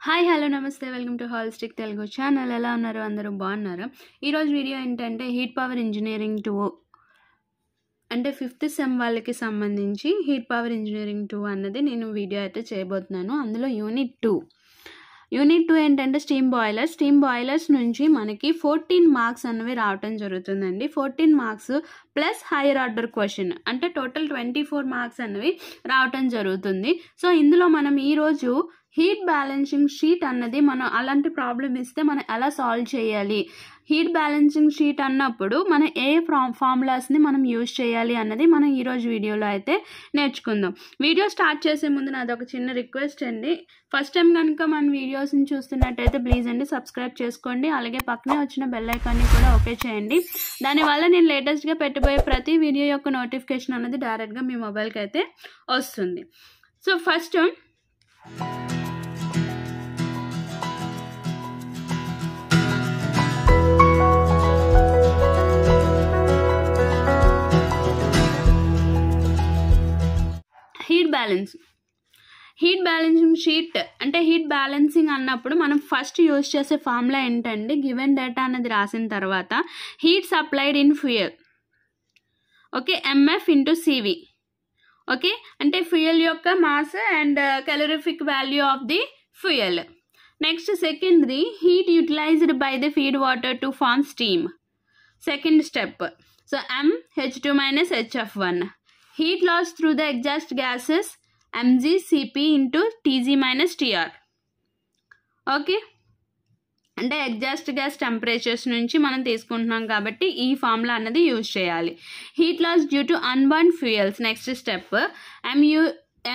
Hi hello నమస్తే welcome to holistic Telugu channel. ఎలా ఉన్నారు? అందరూ బాగున్నారా? ఈరోజు వీడియో ఏంటంటే హీట్ పవర్ ఇంజనీరింగ్ 2 అంటే 5th సెమ్ వాళ్ళకి సంబంధించి హీట్ పవర్ ఇంజనీరింగ్ 2 అన్నది నేను వీడియో అయితే చేయబోతున్నాను. అందులో యూనిట్ 2 ఏంటంటే స్టీమ్ బాయిలర్స్ నుంచి మనకి 14 మార్క్స్ అనేవి రావటం జరుగుతుందండి. 14 marks plus hire order question అంటే టోటల్ 24 మార్క్స్ అనేవి రావటం జరుగుతుంది. సో ఇందులో మనం ఈరోజు హీట్ బ్యాలెన్సింగ్ షీట్ అన్నది మనం అలాంటి ప్రాబ్లం ఇస్తే మనం ఎలా సాల్వ్ చేయాలి, హీట్ బ్యాలెన్సింగ్ షీట్ అన్నప్పుడు మనం ఏ ఫార్ములాస్ని మనం యూజ్ చేయాలి అన్నది మనం ఈరోజు వీడియోలో అయితే నేర్చుకుందాం. వీడియో స్టార్ట్ చేసే ముందు నాది ఒక చిన్న రిక్వెస్ట్ అండి. ఫస్ట్ టైం కనుక మన వీడియోస్ని చూస్తున్నట్టయితే ప్లీజ్ అండి సబ్స్క్రైబ్ చేసుకోండి. అలాగే పక్కనే వచ్చిన బెల్ ఐకాన్ని కూడా ఓకే చేయండి. దానివల్ల నేను లేటెస్ట్గా పెట్టబోయే ప్రతి వీడియో యొక్క నోటిఫికేషన్ అనేది డైరెక్ట్గా మీ మొబైల్కి అయితే వస్తుంది. So first heat balancing sheet అంటే హీట్ బ్యాలెన్సింగ్ అన్నప్పుడు మనం ఫస్ట్ యూజ్ చేసే ఫార్ములా ఏంటంటే గివెన్ డేటా అనేది రాసిన తర్వాత heat supplied in fuel, okay, MF into CV, okay, అంటే ఫ్యూయల్ యొక్క mass and calorific value of the fuel. Next సెకండ్ది heat utilized by the feed water to form steam, second step. So MH2 minus HF1, heat loss through the exhaust gases mgCp into Tg minus Tr, okay, అంటే exhaust gas temperatures నుంచి మనం తీసుకుంటున్నాం కాబట్టి ఈ formula అన్నది use చేయాలి. Heat loss due to unburnt fuels, next step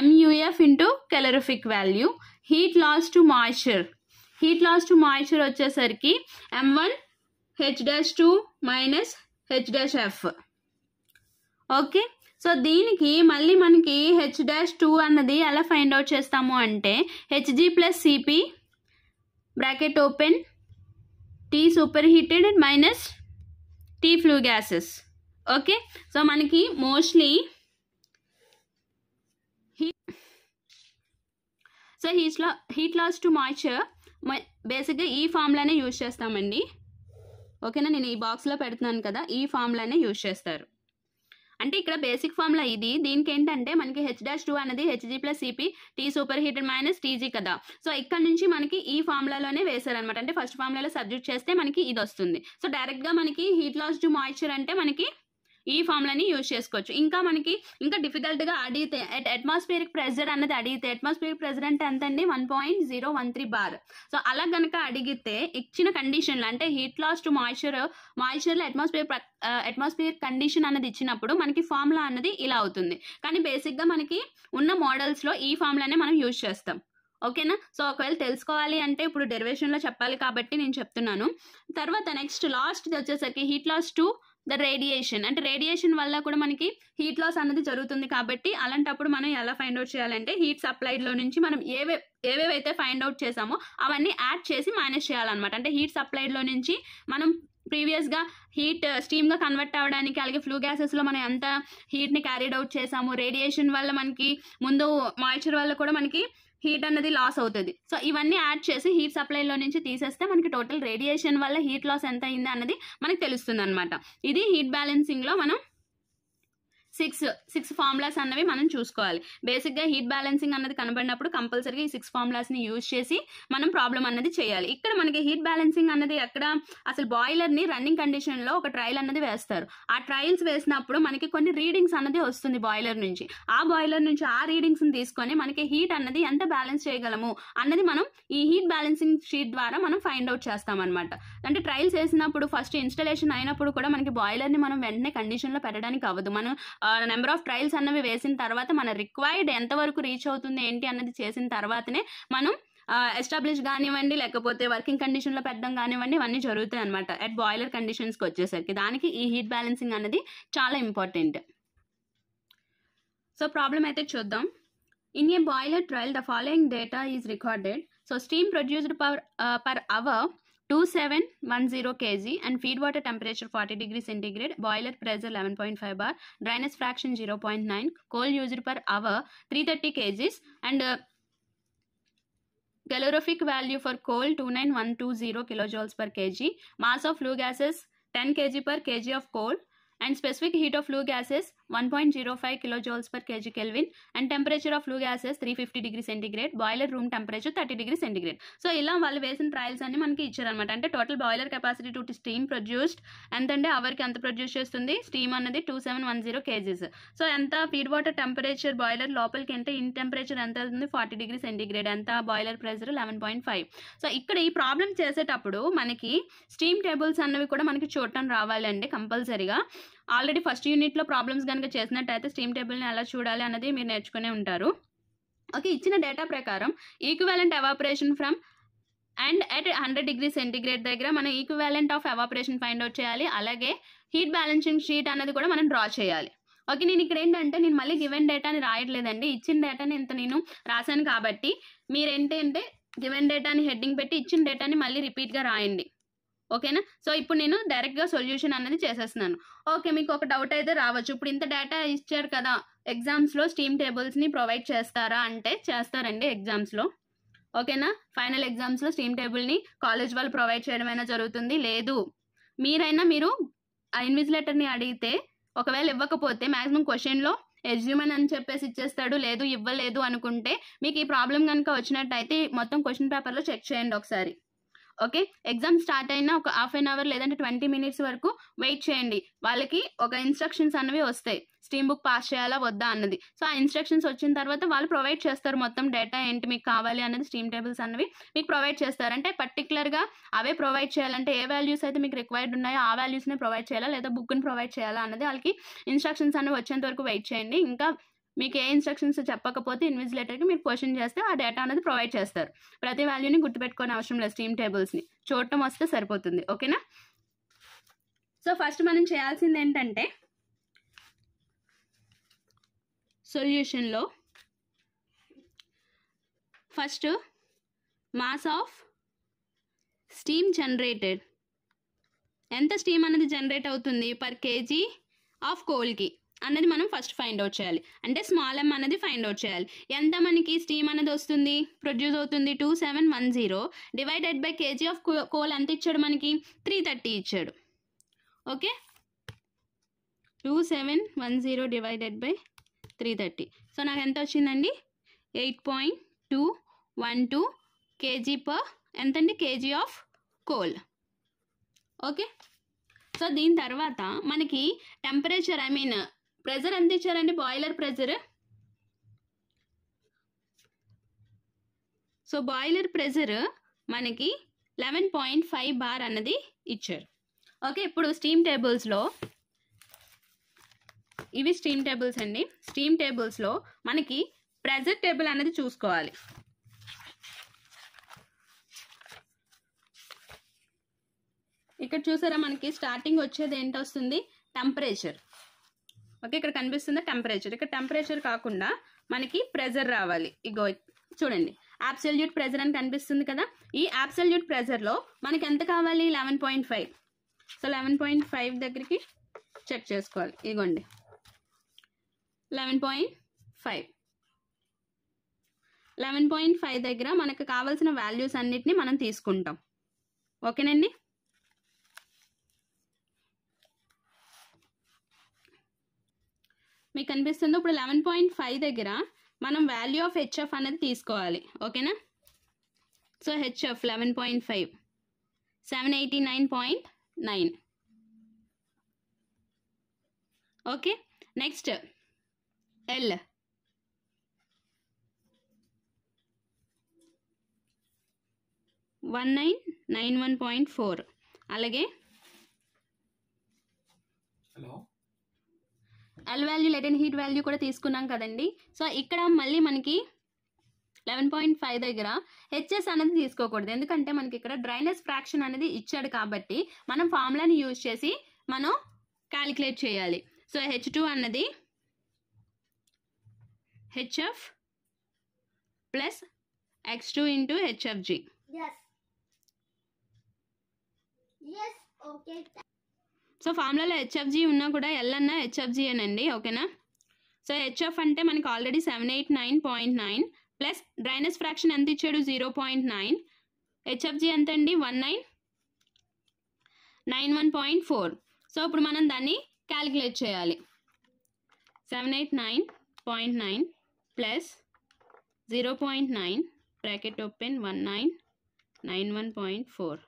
MUF into calorific value. Heat loss to moisture వచ్చేసరికి M1H-2 minus H-F, okay. So దీనికి మళ్ళీ మనకి H-2 అన్నది ఎలా ఫైండ్ అవుట్ చేస్తాము అంటే Hg plus Cp bracket open T super heated minus T flue gases, okay. So మనకి mostly heat loss to moisture బేసిక్గా ఈ ఫార్ములానే యూజ్ చేస్తామండి, ఓకేనా. నేను ఈ బాక్స్లో పెడుతున్నాను కదా, ఈ ఫార్ములానే యూజ్ చేస్తారు. అంటే ఇక్కడ బేసిక్ ఫార్ములా ఇది. దీనికి ఏంటంటే మనకి H-2 అనేది Hg plus Cp T super heated minus Tg కదా. సో ఇక్కడ నుంచి మనకి ఈ ఫార్ములాలోనే వేశారనమాట. అంటే ఫస్ట్ ఫార్ములాలో సబ్జెక్ట్ చేస్తే మనకి ఇది వస్తుంది. సో డైరెక్ట్గా మనకి హీట్ లాస్ టు మాయిశ్చర్ అంటే మనకి ఈ ఫార్ములాని యూజ్ చేసుకోవచ్చు. ఇంకా డిఫికల్ట్గా అడిగితే అట్మాస్ఫియరిక్ ప్రెజర్ అన్నది అడిగితే, అట్మాస్ఫియరిక్ ప్రెజర్ అంటే ఎంత అండి 1.013 బార్. సో అలా కనుక అడిగితే ఇచ్చిన కండిషన్లో అంటే హీట్ లాస్ టు మాయిశ్చర్లో అట్మాస్ఫియర్ కండిషన్ అన్నది ఇచ్చినప్పుడు మనకి ఫార్ములా అన్నది ఇలా అవుతుంది. కానీ బేసిక్గా మనకి ఉన్న మోడల్స్లో ఈ ఫార్ములానే మనం యూజ్ చేస్తాం, ఓకేనా. సో ఒకవేళ తెలుసుకోవాలి అంటే ఇప్పుడు డెరివేషన్లో చెప్పాలి కాబట్టి నేను చెప్తున్నాను. తర్వాత నెక్స్ట్ లాస్ట్ వచ్చేసరికి heat loss to the radiation, అంటే రేడియేషన్ వల్ల కూడా మనకి హీట్ లాస్ అన్నది జరుగుతుంది కాబట్టి అలాంటప్పుడు మనం ఎలా ఫైండ్ అవుట్ చేయాలంటే హీట్ సప్లైడ్లో నుంచి మనం ఏవేవైతే ఫైండ్ అవుట్ చేసామో అవన్నీ యాడ్ చేసి మైనస్ చేయాలన్నమాట. అంటే హీట్ సప్లైడ్లో నుంచి మనం ప్రీవియస్గా హీట్ స్టీమ్గా కన్వర్ట్ అవ్వడానికి, అలాగే ఫ్లూ గ్యాసెస్లో మనం ఎంత హీట్ని క్యారీడ్ అవుట్ చేసాము, రేడియేషన్ వల్ల మనకి ముందు మాయిశ్చర్ వల్ల కూడా మనకి హీట్ అన్నది లాస్ అవుతుంది. సో ఇవన్నీ యాడ్ చేసి హీట్ సప్లైలో నుంచి తీసేస్తే మనకి టోటల్ రేడియేషన్ వల్ల హీట్ లాస్ ఎంత అయింది అన్నది మనకి తెలుస్తుంది అనమాట. ఇది హీట్ బ్యాలెన్సింగ్లో మనం సిక్స్ ఫార్ములాస్ అన్నవి మనం చూసుకోవాలి. బేసిక్గా హీట్ బ్యాలెన్సింగ్ అన్నది కనబడినప్పుడు కంపల్సరీగా ఈ 6 ఫార్ములాస్ని యూజ్ చేసి మనం ప్రాబ్లం అన్నది చేయాలి. ఇక్కడ మనకి హీట్ బ్యాలెన్సింగ్ అన్నది ఎక్కడ అసలు బాయిలర్ని రన్నింగ్ కండిషన్లో ఒక ట్రయల్ అన్నది వేస్తారు. ఆ ట్రయల్స్ వేసినప్పుడు మనకి కొన్ని రీడింగ్స్ అన్నది వస్తుంది బాయిలర్ నుంచి. ఆ రీడింగ్స్ని తీసుకొని మనకి హీట్ అన్నది ఎంత బ్యాలెన్స్ చేయగలము అన్నది మనం ఈ హీట్ బ్యాలెన్సింగ్ షీట్ ద్వారా మనం ఫైండ్ అవుట్ చేస్తామన్నమాట. అంటే ట్రయల్స్ వేసినప్పుడు ఫస్ట్ ఇన్స్టలేషన్ అయినప్పుడు కూడా మనకి బాయిలర్ని మనం వెంటనే కండిషన్లో పెట్టడానికి అవ్వదు. మనం నెంబర్ ఆఫ్ ట్రయల్స్ అన్నవి వేసిన తర్వాత మన రిక్వైర్డ్ ఎంతవరకు రీచ్ అవుతుంది ఏంటి అన్నది చేసిన తర్వాతనే మనం ఎస్టాబ్లిష్ కానివ్వండి లేకపోతే వర్కింగ్ కండిషన్లో పెట్టడం కానివ్వండి ఇవన్నీ జరుగుతాయి అనమాట. అట్ బాయిలర్ కండిషన్స్కి వచ్చేసరికి దానికి ఈ హీట్ బ్యాలెన్సింగ్ అన్నది చాలా ఇంపార్టెంట్. సో ప్రాబ్లం అయితే చూద్దాం. In a boiler trial the following data is recorded. So steam produced per hour 2710 kg and feed water temperature 40 degrees centigrade, boiler pressure 11.5 bar, dryness fraction 0.9, coal used per hour 330 kgs and calorific value for coal 29120 kilojoules per kg, mass of flue gases 10 kg per kg of coal, and specific heat of flue gases 1.05 kilojoules per kg Kelvin, and temperature of flue gases 350 degree centigrade, boiler room temperature 30 degree centigrade. So ఇలా వాళ్ళు వేసిన trials అన్ని మనకి ఇచ్చారనమాట. అంటే total boiler capacity to steam produced ఎంతంటే అవర్కి ఎంత produce చేస్తుంది స్టీమ్ అన్నది 2710 kgs. సో ఎంత ఫీడ్ వాటర్ టెంపరేచర్ బాయిలర్ లోపలికి అంటే ఇన్ టెంపరేచర్ ఎంత అవుతుంది 40 degree centigrade, ఎంత బాయిలర్ ప్రెషర్ 11.5. సో ఇక్కడ ఈ ప్రాబ్లం చేసేటప్పుడు మనకి స్టీమ్ టేబుల్స్ అన్నవి కూడా మనకి చూడటం రావాలండి కంపల్సరీగా. ఆల్రెడీ ఫస్ట్ యూనిట్లో ప్రాబ్లమ్స్ కనుక చేసినట్టయితే స్టీమ్ టేబుల్ని ఎలా చూడాలి అన్నది మీరు నేర్చుకునే ఉంటారు. ఓకే, ఇచ్చిన డేటా ప్రకారం equivalent evaporation from and at 100 degree centigrade దగ్గర మనం equivalent of evaporation find out చేయాలి. అలాగే హీట్ బ్యాలెన్సింగ్ షీట్ అన్నది కూడా మనం డ్రా చేయాలి. ఓకే, నేను ఇక్కడ ఏంటంటే నేను మళ్ళీ గివెన్ డేటాని రాయట్లేదండి, ఇచ్చిన డేటాని ఇంత నేను రాశాను కాబట్టి మీరేంటంటే గివెన్ డేటాని హెడ్డింగ్ పెట్టి ఇచ్చిన డేటాని మళ్ళీ రిపీట్గా రాయండి. ఓకేనా? సో ఇప్పుడు నేను డైరెక్ట్గా సొల్యూషన్ అనేది చేసేస్తున్నాను. ఓకే, మీకు ఒక డౌట్ అయితే రావచ్చు, ఇప్పుడు ఇంత డేటా ఇచ్చారు కదా ఎగ్జామ్స్లో స్టీమ్ టేబుల్స్ని ప్రొవైడ్ చేస్తారా అంటే చేస్తారండి ఎగ్జామ్స్లో. ఓకేనా? ఫైనల్ ఎగ్జామ్స్లో స్టీమ్ టేబుల్ని కాలేజ్ వాళ్ళు ప్రొవైడ్ చేయడమైనా జరుగుతుంది. లేదు మీరు ఇన్విజిలేటర్ని అడిగితే ఒకవేళ ఇవ్వకపోతే మ్యాక్సిమం క్వశ్చన్లో ఎస్యూమన్ అని చెప్పేసి ఇచ్చేస్తాడు. లేదు ఇవ్వలేదు అనుకుంటే మీకు ఈ ప్రాబ్లం కనుక వచ్చినట్టయితే మొత్తం క్వశ్చన్ పేపర్లో చెక్ చేయండి ఒకసారి. ఓకే, ఎగ్జామ్ స్టార్ట్ అయినా ఒక హాఫ్ అన్ అవర్ లేదంటే 20 minutes వరకు వెయిట్ చేయండి. వాళ్ళకి ఒక ఇన్స్ట్రక్షన్స్ అనేవి వస్తాయి, స్టీమ్ బుక్ పాస్ చేయాలా వద్దా అన్నది. సో ఆ ఇన్స్ట్రక్షన్స్ వచ్చిన తర్వాత వాళ్ళు ప్రొవైడ్ చేస్తారు మొత్తం డేటా ఏంటి మీకు కావాలి అన్నది, స్టీమ్ టేబుల్స్ అనేవి మీకు ప్రొవైడ్ చేస్తారు. అంటే పర్టికులర్గా అవే ప్రొవైడ్ చేయాలంటే ఏ వాల్యూస్ అయితే మీకు రిక్వైర్డ్ ఉన్నాయో ఆ వాల్యూస్ని ప్రొవైడ్ చేయాలా లేదా బుక్ని ప్రొవైడ్ చేయాలా అన్నది వాళ్ళకి ఇన్స్ట్రక్షన్స్ అనేవి వచ్చేంత వరకు వెయిట్ చేయండి. ఇంకా మీకు ఏ ఇన్స్ట్రక్షన్స్ చెప్పకపోతే ఇన్విజిలేటర్కి మీరు క్వశ్చన్ చేస్తే ఆ డేటా అనేది ప్రొవైడ్ చేస్తారు. ప్రతి వాల్యూని గుర్తుపెట్టుకోని అవసరం లేదు, స్టీమ్ టేబుల్స్ని చూడటం వస్తే సరిపోతుంది. ఓకేనా? సో ఫస్ట్ మనం చేయాల్సింది ఏంటంటే సొల్యూషన్లో first mass of steam generated, ఎంత స్టీమ్ అనేది జనరేట్ అవుతుంది పర్ కేజీ ఆఫ్ కోల్కి అన్నది మనం ఫస్ట్ ఫైండ్ అవుట్ చేయాలి. అంటే స్మాల్ m అనేది ఫైండ్ అవుట్ చేయాలి. ఎంత మనకి స్టీమ్ అనేది వస్తుంది ప్రొడ్యూస్ అవుతుంది 2710 divided by kg of coal ఎంత ఇచ్చాడు మనకి 330 ఇచ్చాడు. Okay, 2710 divided by 330. సో నాకు ఎంత వచ్చిందండి 8.212 kg పర్ ఎంతండి KG of coal. Okay, so దీని తర్వాత మనకి టెంపరేచర్ ప్రెజర్ ఎంత ఇచ్చారండి boiler pressure. So boiler pressure మనకి 11.5 bar అన్నది ఇచ్చారు. ఓకే, ఇప్పుడు స్టీమ్ టేబుల్స్లో ఇవి స్టీమ్ టేబుల్స్ అండి. స్టీమ్ టేబుల్స్లో మనకి ప్రెజర్ టేబుల్ అనేది చూసుకోవాలి. ఇక్కడ చూసారా మనకి స్టార్టింగ్ వచ్చేది ఏంటి వస్తుంది టెంపరేచర్. ఓకే, ఇక్కడ కనిపిస్తుంది టెంపరేచర్. ఇక్కడ టెంపరేచర్ కాకుండా మనకి ప్రెజర్ రావాలి. ఇగో చూడండి అబ్సల్యూట్ ప్రెజర్ అని కనిపిస్తుంది కదా, ఈ అబ్సల్యూట్ ప్రెజర్లో మనకి ఎంత కావాలి 11.5. సో 11.5 దగ్గరికి చెక్ చేసుకోవాలి. ఇగోండి 11.5. 11.5 దగ్గర మనకు కావాల్సిన వాల్యూస్ అన్నిటిని మనం తీసుకుంటాం. ఓకేనండి? మీకు కనిపిస్తుంది ఇప్పుడు 11.5 దగ్గర మనం వాల్యూ ఆఫ్ హెచ్ఎఫ్ అనేది తీసుకోవాలి. ఓకేనా? So HF 11.5 789.9. Okay, next L 1991.4. అలాగే L value latent heat value కూడా తీసుకున్నాం కదండి. సో ఇక్కడ మళ్ళీ మనకి 11.5 దగ్గర హెచ్ఎస్ అనేది తీసుకోకూడదు, ఎందుకంటే మనకి ఇక్కడ డ్రైనెస్ ఫ్రాక్షన్ అనేది ఇచ్చాడు కాబట్టి మనం ఫార్ములాని యూజ్ చేసి మనం క్యాలిక్యులేట్ చేయాలి. సో H2 అన్నది HF plus X2 into HFG. So ఫార్ములాలో హెచ్ఎఫ్జి ఉన్నా కూడా ఎల్ అన్న హెచ్ఎఫ్జి అనండి. ఓకేనా? సో హెచ్ఎఫ్ అంటే మనకి ఆల్రెడీ 789.9 ప్లస్ డ్రైనెస్ ఫ్రాక్షన్ ఎంత ఇచ్చాడు 0.9, హెచ్ఎఫ్జి ఎంత అండి 1991.4. సో ఇప్పుడు మనం దాన్ని క్యాలిక్యులేట్ చేయాలి. 789.9 plus 0.9 bracket open 1991.4.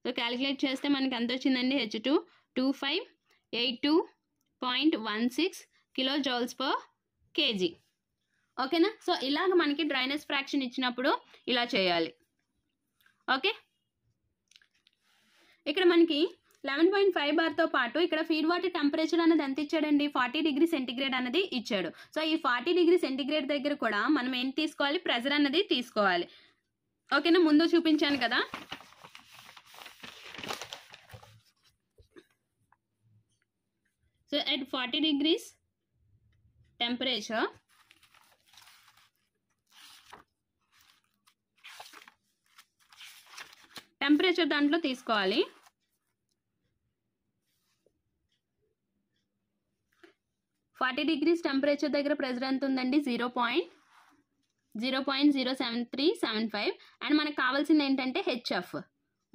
So calculate చేస్తే మనకి ఎంత వచ్చిందండి H2 2582.16 kilo joules per KG. ఓకేనా. సో ఇలాగ మనకి డ్రైనెస్ ఫ్రాక్షన్ ఇచ్చినప్పుడు ఇలా చేయాలి. ఓకే. ఇక్కడ మనకి 11.5 బార్తో పాటు ఇక్కడ ఫీడ్ వాటర్ టెంపరేచర్ అనేది ఎంత ఇచ్చాడండి 40 డిగ్రీ సెంటిగ్రేడ్ అనేది ఇచ్చాడు. సో ఈ 40 డిగ్రీ సెంటిగ్రేడ్ దగ్గర కూడా మనం ఏం తీసుకోవాలి, ప్రెజర్ అనేది తీసుకోవాలి. ఓకేనా. ముందు చూపించాను కదా. సో at 40 degrees temperature దాంట్లో తీసుకోవాలి. ఫార్టీ డిగ్రీస్ టెంపరేచర్ దగ్గర ప్రెజర్ ఎంత ఉందండి 0.07375. అండ్ మనకు కావాల్సింది ఏంటంటే హెచ్ఎఫ్.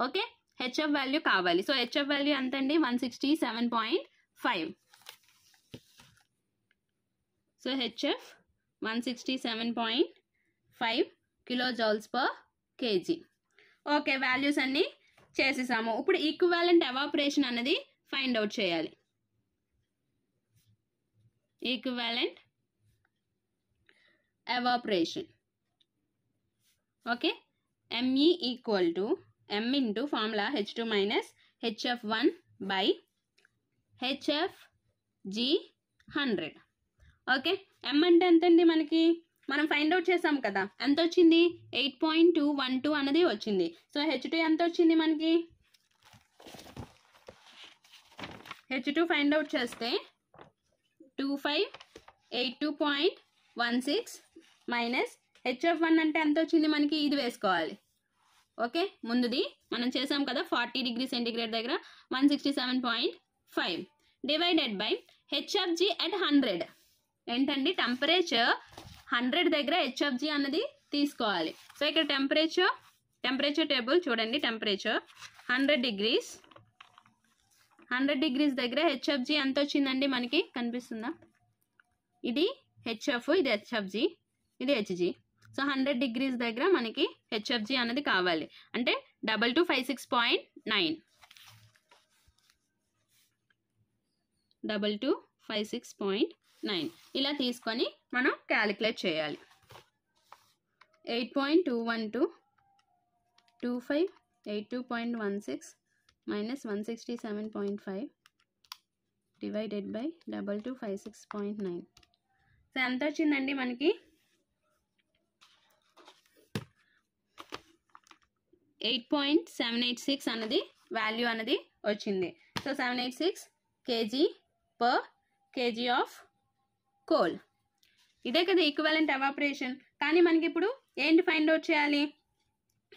ఓకే, హెచ్ఎఫ్ వాల్యూ కావాలి. సో హెచ్ఎఫ్ వాల్యూ ఎంత అండి 167.5. So HF 167.5 kilo joules per KG. Okay, values అన్నీ చేసేసాము. ఇప్పుడు ఈక్వివాలెంట్ ఎవాపరేషన్ అనేది ఫైండ్ అవుట్ చేయాలి. Equivalent evaporation. Okay, ME equal to M into formula H2 minus HF1 by HFG 100. Okay, M అంటే ఎంతండి మనకి మనం ఫైండ్ అవుట్ చేసాం కదా, ఎంత వచ్చింది 8.212 అనేది వచ్చింది. సో H2 ఎంత వచ్చింది మనకి, H2 ఫైండ్ అవుట్ చేస్తే 2582.16 మైనస్ HF1 అంటే ఎంత వచ్చింది మనకి, ఇది వేసుకోవాలి. ఓకే, ముందుది మనం చేసాం కదా 40 డిగ్రీ సెంటిగ్రేడ్ దగ్గర 167.5 డివైడెడ్ బై HFG at 100. ఏంటండి టెంపరేచర్ 100 దగ్గర HFG అన్నది తీసుకోవాలి. సో ఇక్కడ టెంపరేచర్ టేబుల్ చూడండి. టెంపరేచర్ 100 డిగ్రీస్ దగ్గర HFG ఎంత వచ్చిందండి మనకి, కనిపిస్తుందా, ఇది HF, ఇది HFG, ఇది HG. సో 100 డిగ్రీస్ దగ్గర మనకి HFG అన్నది కావాలి, అంటే 2256.9. 2256.9 ఇలా తీసుకొని మనం క్యాలిక్యులేట్ చేయాలి. 8.212 2582.16 మైనస్ 167.5 డివైడెడ్ బై 2256.9. సో ఎంత వచ్చిందండి మనకి 8.786 అన్నది వాల్యూ అనేది వచ్చింది. So 786 kg per kg of coal. ఇదే కదా ఈక్వివాలెంట్ ఎవాపరేషన్. కానీ మనకి ఇప్పుడు ఏంటి ఫైండ్ అవుట్ చేయాలి,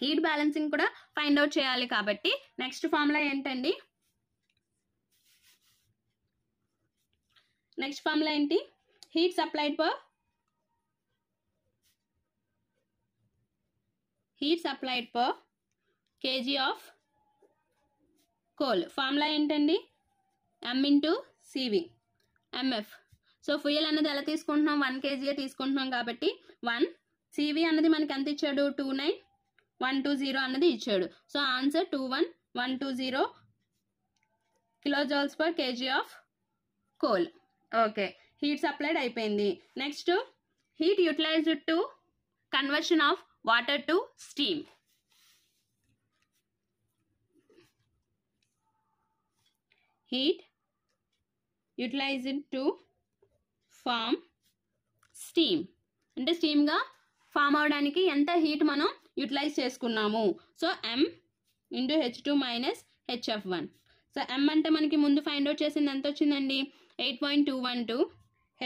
హీట్ బ్యాలెన్సింగ్ కూడా ఫైండ్ అవుట్ చేయాలి. కాబట్టి నెక్స్ట్ ఫార్ములా ఏంటండి, నెక్స్ట్ ఫార్ములా ఏంటి, heat supplied per kg of coal. Formula ఏంటండి, M into CV MF. So fuel అనేది ఎలా తీసుకుంటున్నాం, 1 kg తీసుకుంటున్నాం కాబట్టి 1 CV అన్నది మనకి ఎంత ఇచ్చాడు 29120 అన్నది ఇచ్చాడు. So answer 21120 kilo joules per kg of coal. Okay, heat supplied అయిపోయింది. Next heat utilized to conversion of water to steam. Heat utilized to form steam, అంటే స్టీమ్గా ఫామ్ అవడానికి ఎంత హీట్ మనం యూటిలైజ్ చేసుకున్నాము. So M into H2 minus HF1. So M అంటే మనకి ముందు ఫైండ్ అవుట్ చేసింది ఎంత వచ్చిందండి 8.212,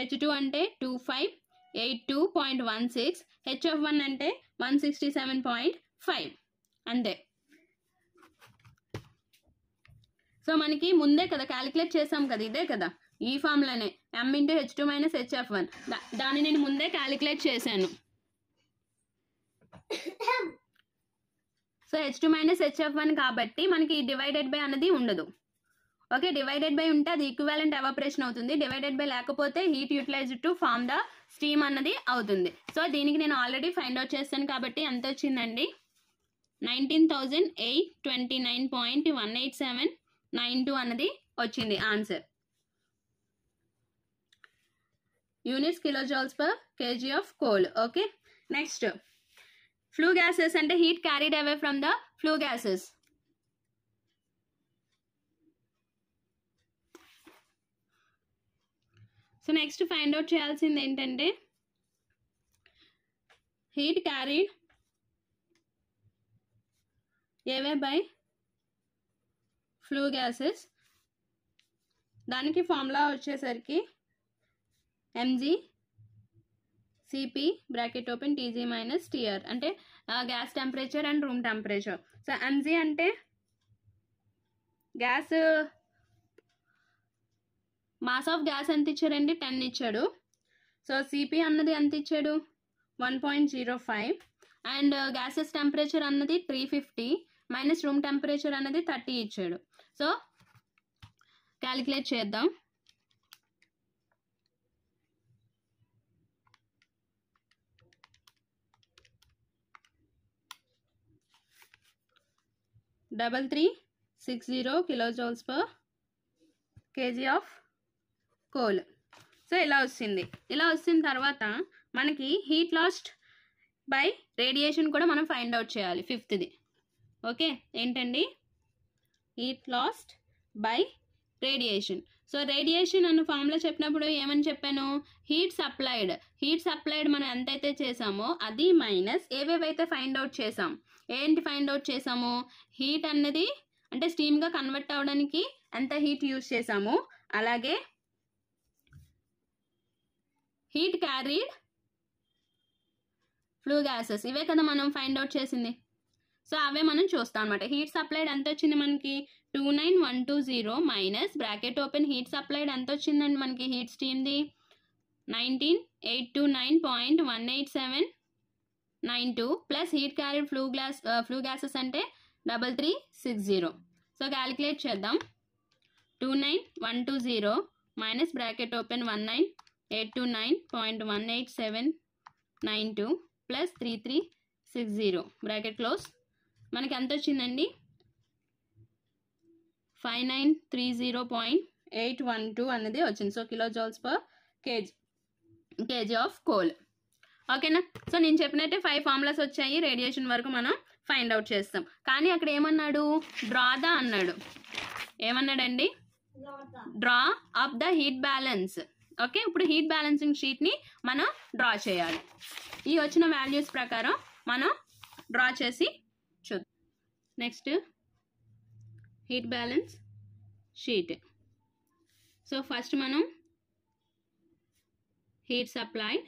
H2 అంటే 2582.16, HF1 అంటే 167.5 అంతే. సో మనకి ముందే కదా క్యాలిక్యులేట్ చేసాం కదా, ఇదే కదా. ఈ ఫార్ములానే m × H2 - HF1 దాన్ని నేను ముందే క్యాలిక్యులేట్ చేశాను. సో H2 - HF1 కాబట్టి మనకి డివైడెడ్ బై అనేది ఉండదు. ఓకే, డివైడెడ్ బై ఉంటే అది ఈక్వివాలెంట్ ఎవాపరేషన్ అవుతుంది. డివైడెడ్ బై లేకపోతే heat utilized to form the steam అన్నది అవుతుంది. సో దీనికి నేను ఆల్రెడీ ఫైండ్ అవుట్ చేస్తాను కాబట్టి ఎంత వచ్చిందండి, 19,829.18792 అన్నది వచ్చింది answer. Units kilojoules per kg of coal. Okay, next flue gases అంటే heat carried away from the flue gases. So next find out చేయాల్సింది ఏంటంటే heat carried away by flue gases. దానికి ఫార్ములా వచ్చేసరికి mg cp bracket open tg - tr అంటే gas temperature and room temperature. So mg అంటే gas mass of gas ఎంత ఇచ్చాడండి, 10 ఇచ్చాడు. So CP అన్నది ఎంత ఇచ్చాడు, 1.05 అండ్ గ్యాసెస్ టెంపరేచర్ అన్నది 350 మైనస్ రూమ్ టెంపరేచర్ అన్నది 30 ఇచ్చాడు. సో క్యాలిక్యులేట్ చేద్దాం. Double 360 kilojoules per kg of coal. So ఇలా వస్తుంది. ఇలా వచ్చిన తర్వాత మనకి హీట్ లాస్ట్ బై రేడియేషన్ కూడా మనం ఫైండ్ అవుట్ చేయాలి. ఫిఫ్త్ది ఓకే ఏంటండి, heat last by radiation. So radiation అన్న ఫార్ములా చెప్పినప్పుడు ఏమని చెప్పాను, హీట్ సప్లైడ్ మనం ఎంతైతే చేసామో అది మైనస్ ఏవేవైతే ఫైండ్ అవుట్ చేసాం. ఏంటి ఫైండ్ అవుట్ చేసాము, హీట్ అన్నది అంటే స్టీమ్గా కన్వర్ట్ అవ్వడానికి ఎంత హీట్ యూజ్ చేసాము, అలాగే హీట్ క్యారీడ్ ఫ్లూ గ్యాసెస్ ఇవే కదా మనం ఫైండ్ అవుట్ చేసింది. సో అవే మనం చూస్తాం అనమాట. హీట్ సప్లైడ్ ఎంత వచ్చింది మనకి, 29120 minus bracket open heat supplied ఎంత వచ్చిందండి మనకి, హీట్ స్టీమ్ది 19,829.18792 plus heat carried flue gases అంటే 3360. సో క్యాలిక్యులేట్ చేద్దాం. 29120 minus bracket open 19,829.18792 plus 3360 bracket close. మనకి ఎంత వచ్చిందండి, 5930.812 అనేది వచ్చింది. So kilojoules per kg of coal. ఓకేనా. సో నేను చెప్పినట్టే 5 ఫార్ములాస్ వచ్చాయి. రేడియేషన్ వరకు మనం ఫైండ్ అవుట్ చేస్తాం. కానీ అక్కడ ఏమన్నాడు, డ్రా ద అన్నాడు. ఏమన్నాడండి, draw up the heat balance. Okay, ఇప్పుడు హీట్ బ్యాలెన్సింగ్ షీట్ని మనం డ్రా చేయాలి. ఈ వచ్చిన వాల్యూస్ ప్రకారం మనం డ్రా చేసి చూద్దాం. Next heat balance sheet. So first మనం heat supplied,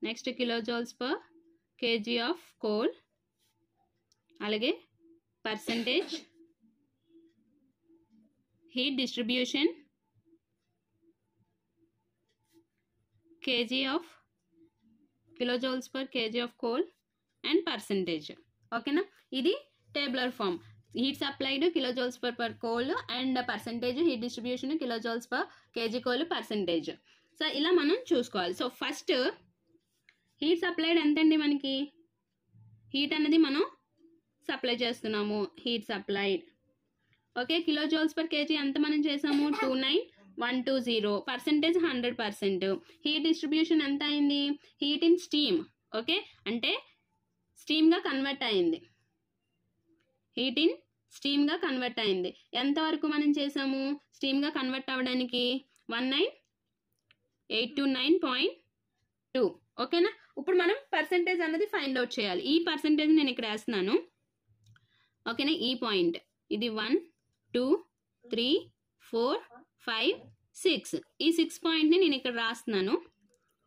next kilojoules per kg of coal, అలాగే percentage heat distribution kg of kilojoules per kg of coal and percentage. ఓకేనా, ఇది tabular form. Heat supplied kilojoules per coal and percentage heat distribution kilojoules per kg coal percentage. So ఇలా మనం చూసుకోవాలి. So first heat supplied ఎంతండి మనకి, heat అనేది మనం supply చేస్తున్నాము, heat supplied. Okay, kilojoules per kg ఎంత మనం చేసాము, 29120, పర్సంటేజ్ 100%. హీట్ డిస్ట్రిబ్యూషన్ ఎంత అయింది, హీట్ ఇన్ స్టీమ్. ఓకే, అంటే స్టీమ్గా కన్వర్ట్ అయింది, హీట్ ఇన్ స్టీమ్గా కన్వర్ట్ అయింది. ఎంతవరకు మనం చేసాము, స్టీమ్గా కన్వర్ట్ అవ్వడానికి 19829.2. ఓకేనా. ఇప్పుడు మనం పర్సంటేజ్ అన్నది ఫైండ్ అవుట్ చేయాలి. ఈ పర్సంటేజ్ నేను ఇక్కడ వేస్తున్నాను. ఓకేనా, ఈ పాయింట్ ఇది 1 2 3 4 5 6, ఈ 6 పాయింట్ని నేను ఇక్కడ రాస్తున్నాను.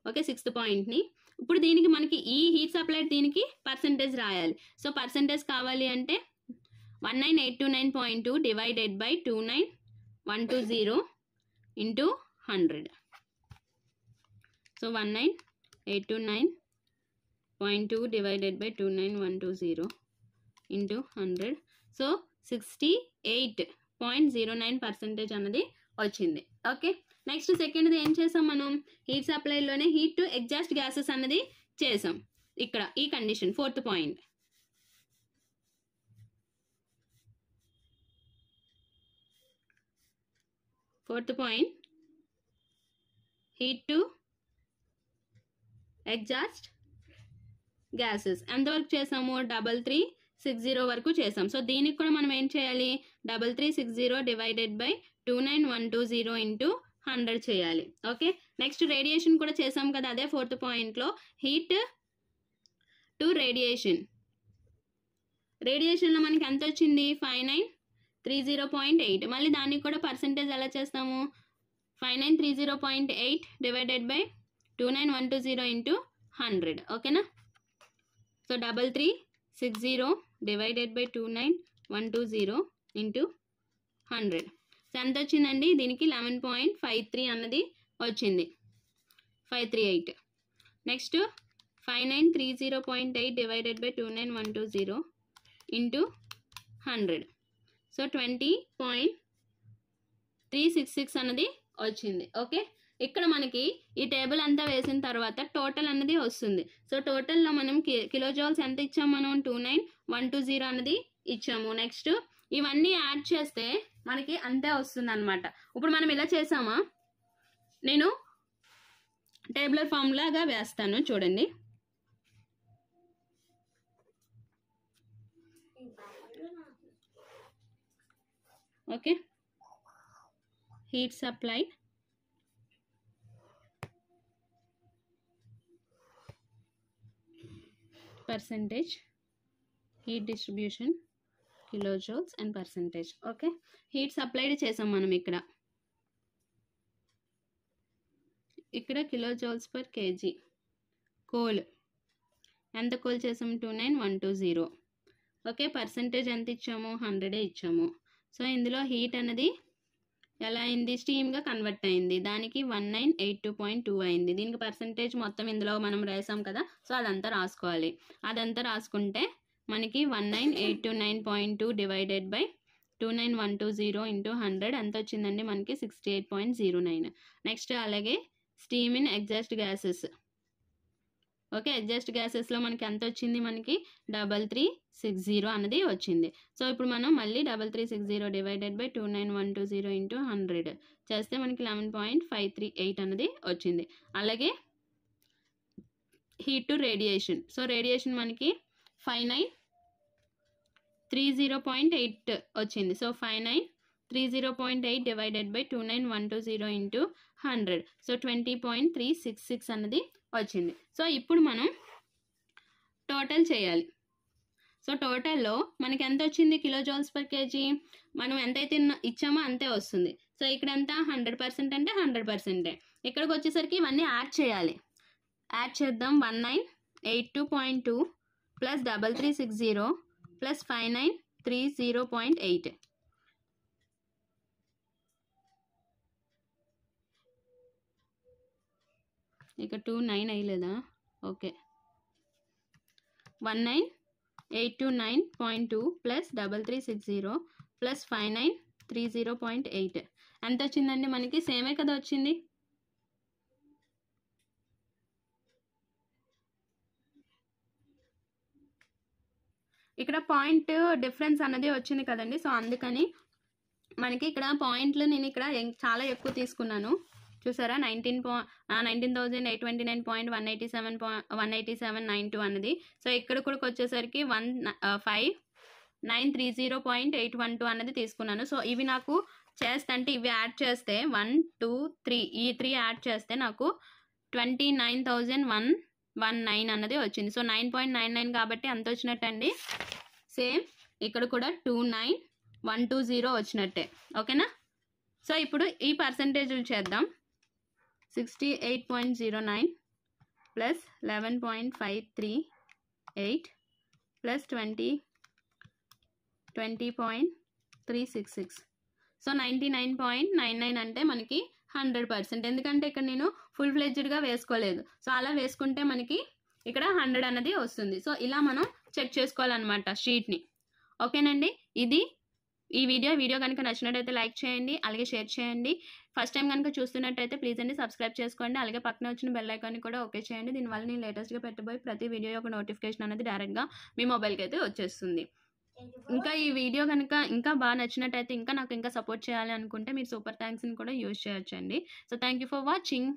ఓకే, 6th పాయింట్ని. ఇప్పుడు దీనికి మనకి ఈ హీట్ సప్లైడ్ దీనికి పర్సంటేజ్ రాయాలి. సో పర్సంటేజ్ కావాలి అంటే 19829.2 divided by 120 into 100. So 19829.2 divided by 29120 into 100. So 68.09% అన్నది వచ్చింది. ఓకే, నెక్స్ట్ సెకండ్ది ఏం చేసాం మనం, హీట్ సప్లైలోనే హీట్ టు ఎగ్జాస్ట్ గ్యాసెస్ అన్నది చేసాం. ఇక్కడ ఈ condition fourth point. Fourth point heat to exhaust gases ఎంతవరకు చేసాము, 3360 వరకు చేసాం. సో దీనికి కూడా మనం ఏం చేయాలి, 3360 డివైడెడ్ బై 29120 ఇంటూ 100 చేయాలి. ఓకే, నెక్స్ట్ రేడియేషన్ కూడా చేసాం కదా, అదే ఫోర్త్ పాయింట్లో హీట్ టు రేడియేషన్. రేడియేషన్లో మనకి ఎంత వచ్చింది, 5930.8. మళ్ళీ దానికి కూడా పర్సంటేజ్ ఎలా చేస్తాము, 5930.8 డివైడెడ్ బై 29120 ఇంటూ 100. ఓకేనా, so 3360 divided by 29120 into 100. So ఎంత వచ్చిందండి, దీనికి 11.53 అన్నది వచ్చింది, 538. Next 5930.8 divided by 29120 into 100. So 20.366 అన్నది వచ్చింది. ఓకే, ఇక్కడ మనకి ఈ టేబుల్ అంతా వేసిన తర్వాత టోటల్ అన్నది వస్తుంది. సో టోటల్లో మనం కిలోజౌల్స్ ఎంత ఇచ్చాము, మనం 29120 అన్నది ఇచ్చాము. నెక్స్ట్ ఇవన్నీ యాడ్ చేస్తే మనకి అంతే వస్తుంది అనమాట. ఇప్పుడు మనం ఇలా చేసామా, నేను టేబులర్ ఫామ్ లాగా వేస్తాను చూడండి. Okay, heat supply percentage, heat distribution, kilojoules and percentage. Okay, heat supplied చేసాం మనం ఇక్కడ కిలోజౌల్స్ పర్ కేజీ. కోల్ ఎంత కోల్ చేసాము, 29120. ఓకే, పర్సంటేజ్ ఎంత ఇచ్చాము, 100 ఇచ్చాము. సో ఇందులో హీట్ అనేది ఎలా అయింది, స్టీమ్గా కన్వర్ట్ అయింది, దానికి 1982.2 అయింది. దీనికి పర్సంటేజ్ మొత్తం ఇందులో మనం రాసాం కదా, సో అదంతా రాసుకోవాలి. అదంతా రాసుకుంటే మనకి 1989.2 డివైడెడ్ బై 29120 ఇంటూ 100 ఎంత వచ్చిందండి, మనకి 68.09. నెక్స్ట్ అలాగే steam in exhaust gases. Okay, exhaust గ్యాసెస్లో మనకి ఎంత వచ్చింది, మనకి 3360 అన్నది వచ్చింది. సో ఇప్పుడు మనం మళ్ళీ 3360 డివైడెడ్ బై 29120 ఇంటూ 100 చేస్తే మనకి 11.538 అన్నది వచ్చింది. అలాగే heat to radiation. So radiation మనకి 5930.8 వచ్చింది. So 5930.8 divided by 29120 into 100. So 20.366 అన్నది వచ్చింది. సో ఇప్పుడు మనం టోటల్ చేయాలి. సో టోటల్లో మనకి ఎంత వచ్చింది, కిలోజౌల్స్ పర్ కేజీ మనం ఎంతైతే ఇచ్చామో అంతే వస్తుంది. సో ఇక్కడ ఎంత, 100% అంటే 100%. ఇక్కడికి వచ్చేసరికి ఇవన్నీ యాడ్ చేయాలి. యాడ్ చేద్దాం. 1982.2 ప్లస్ 3360 ప్లస్ 5930.8. ఇక 29 అయ్యలేదా, ఓకే. 1982.2 ప్లస్ 3360 ప్లస్ 5930.8 ఎంత వచ్చిందండి, మనకి సేమే కదా వచ్చింది. ఇక్కడ పాయింట్ డిఫరెన్స్ అన్నది వచ్చింది కదండి. సో అందుకని మనకి ఇక్కడ పాయింట్లు నేను ఇక్కడ చాలా ఎక్కువ తీసుకున్నాను, చూసారా, 19,829.187.187.92 అన్నది. సో ఇక్కడ కూడా వచ్చేసరికి 15930.812 అన్నది తీసుకున్నాను. సో ఇవి నాకు చేస్తే ఇవి యాడ్ చేస్తే 1 2 3 ఈ 3 యాడ్ చేస్తే నాకు 29,119 అన్నది వచ్చింది. సో 9.99 కాబట్టి ఎంత వచ్చినట్టండి, సేమ్ ఇక్కడ కూడా 29120 వచ్చినట్టే. ఓకేనా. సో ఇప్పుడు ఈ పర్సంటేజ్లు చేద్దాం. 68.09 ప్లస్ 11.538 ప్లస్ 20.366. సో 99.99 అంటే మనకి 100%. ఎందుకంటే ఇక్కడ నేను ఫుల్ ఫ్లెడ్జ్డ్గా వేసుకోలేదు. సో అలా వేసుకుంటే మనకి ఇక్కడ 100 అన్నది వస్తుంది. సో ఇలా మనం చెక్ చేసుకోవాలన్నమాట షీట్ని. ఓకేనండి, ఇది ఈ వీడియో కనుక నచ్చినట్టయితే లైక్ చేయండి, అలాగే షేర్ చేయండి. ఫస్ట్ టైం కనుక చూస్తున్నట్టయితే ప్లీజ్ అండి సబ్స్క్రైబ్ చేసుకోండి, అలాగే పక్కన వచ్చిన బెల్ ఐకాన్ని కూడా ఓకే చేయండి. దీనివల్ల నేను లేటెస్ట్గా పెట్టబోయే ప్రతి వీడియో యొక్క నోటిఫికేషన్ అనేది డైరెక్ట్గా మీ మొబైల్కి అయితే వచ్చేస్తుంది. ఇంకా ఈ వీడియో కనుక ఇంకా బాగా నచ్చినట్టయితే ఇంకా నాకు ఇంకా సపోర్ట్ చేయాలి అనుకుంటే మీరు సూపర్ థ్యాంక్స్ని కూడా యూజ్ చేయొచ్చండి. So thank you for watching.